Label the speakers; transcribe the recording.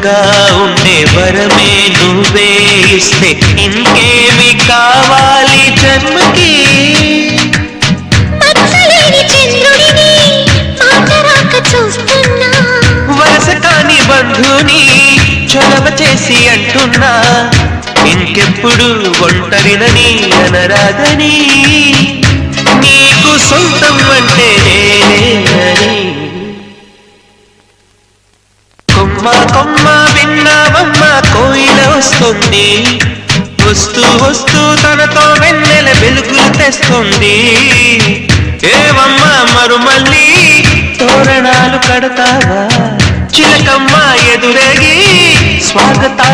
Speaker 1: తోడుగా ఉండే వరమే నువ్వే ఇస్తే ఇంకేమి కావాలి జన్మకి. వరస కాని బంధుని చొరవ చేసి అంటున్నా ఇంకెప్పుడు ఒంటరినని అనరాదని. నీకు సొంతం అంటే నేనేనని. కొమ్మ కొమ్మ విన్నావమ్మ కోయిల వస్తుంది, వస్తూ వస్తూ తనతో వెన్నెల వెలుగులు తెస్తుంది. ఏవమ్మ మరుమల్లి తోరణాలు కడతావా, చిలకమ్మ ఎదురేగి స్వాగతాలు